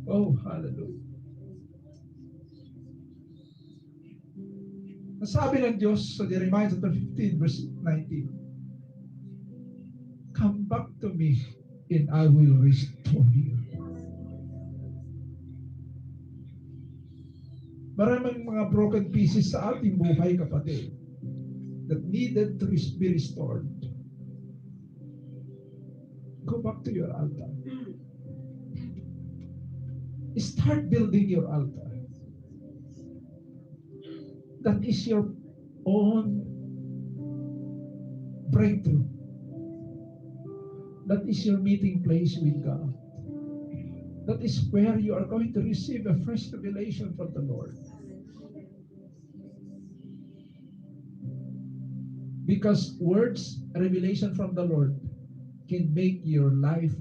Oh, hallelujah. Nasabi ng Diyos sa Jeremiah chapter 15 verse 19, come back to me and I will restore you. Maraming mga broken pieces sa ating buhay, kapatid, that needed to be restored. Go back to your altar. Start building your altar. That is your own breakthrough. That is your meeting place with God. That is where you are going to receive a fresh revelation from the Lord. Because words, revelation from the Lord, can make your life